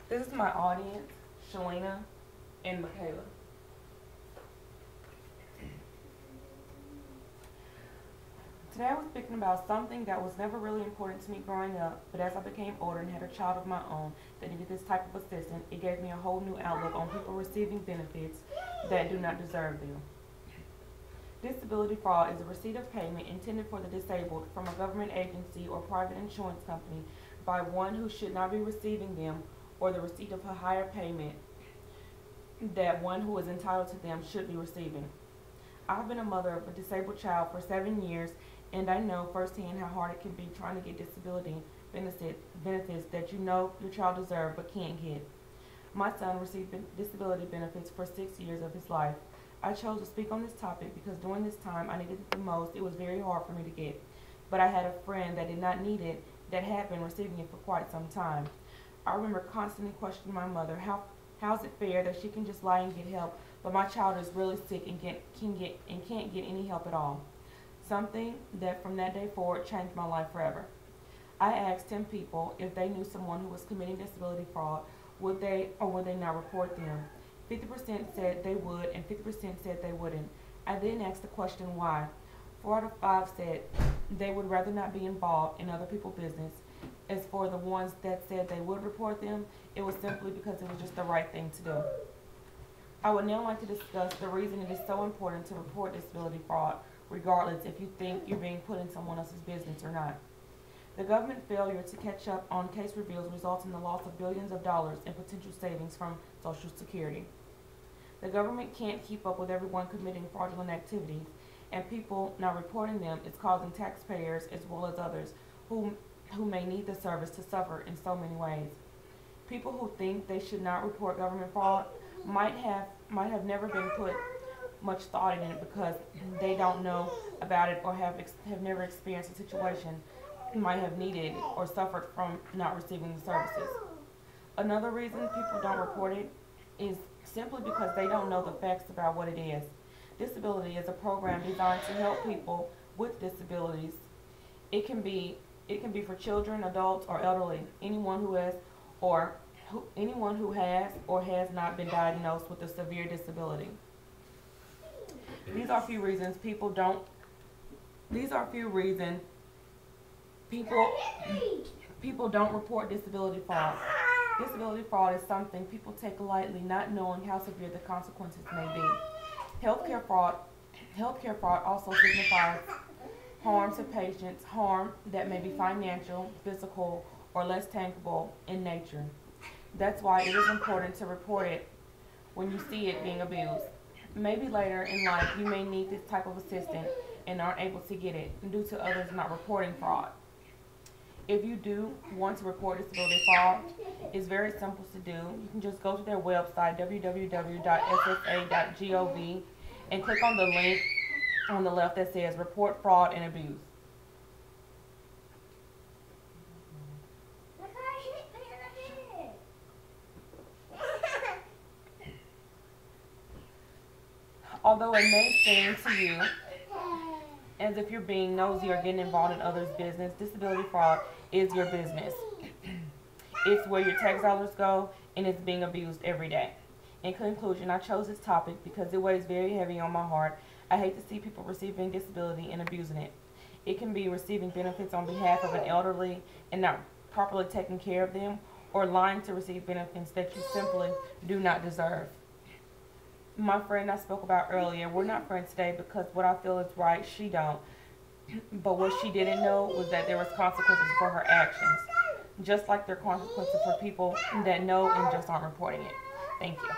This is my audience, Shalina and Michaela. Today I was speaking about something that was never really important to me growing up, but as I became older and had a child of my own that needed this type of assistance, it gave me a whole new outlook on people receiving benefits that do not deserve them. Disability fraud is a receipt of payment intended for the disabled from a government agency or private insurance company by one who should not be receiving them, or the receipt of a higher payment that one who is entitled to them should be receiving. I've been a mother of a disabled child for 7 years, and I know firsthand how hard it can be trying to get disability benefits that you know your child deserves but can't get. My son received disability benefits for 6 years of his life. I chose to speak on this topic because during this time I needed it the most. It was very hard for me to get, but I had a friend that did not need it that had been receiving it for quite some time. I remember constantly questioning my mother, how's it fair that she can just lie and get help, but my child is really sick and can't get any help at all. Something that from that day forward changed my life forever. I asked 10 people if they knew someone who was committing disability fraud, would they or would they not report them. 50% said they would and 50% said they wouldn't. I then asked the question why. 4 out of 5 said they would rather not be involved in other people's business. As for the ones that said they would report them, it was simply because it was just the right thing to do. I would now like to discuss the reason it is so important to report disability fraud, regardless if you think you're being put in someone else's business or not. The government failure to catch up on case reviews results in the loss of billions of dollars in potential savings from Social Security. The government can't keep up with everyone committing fraudulent activities, and people not reporting them is causing taxpayers as well as others who may need the service to suffer in so many ways. People who think they should not report government fraud might have never been put much thought in it because they don't know about it or have never experienced a situation might have needed or suffered from not receiving the services. Another reason people don't report it is simply because they don't know the facts about what it is. Disability is a program designed to help people with disabilities. It can be for children, adults, or elderly, anyone who has or has not been diagnosed with a severe disability. These are a few reasons people don't report disability fraud. Disability fraud is something people take lightly, not knowing how severe the consequences may be. Healthcare fraud also signifies harm to patients, harm that may be financial, physical, or less tangible in nature. That's why it is important to report it when you see it being abused. Maybe later in life you may need this type of assistance and aren't able to get it due to others not reporting fraud. If you do want to report disability fraud, it's very simple to do. You can just go to their website, www.ssa.gov, and click on the link on the left that says Report Fraud and Abuse. Although it may seem to you as if you're being nosy or getting involved in others' business, disability fraud is your business. It's where your tax dollars go, and it's being abused every day. In conclusion, I chose this topic because it weighs very heavy on my heart. I hate to see people receiving disability and abusing it. It can be receiving benefits on behalf of an elderly and not properly taking care of them, or lying to receive benefits that you simply do not deserve. My friend I spoke about earlier, we're not friends today because what I feel is right, she don't. But what she didn't know was that there was consequences for her actions, just like there are consequences for people that know and just aren't reporting it. Thank you.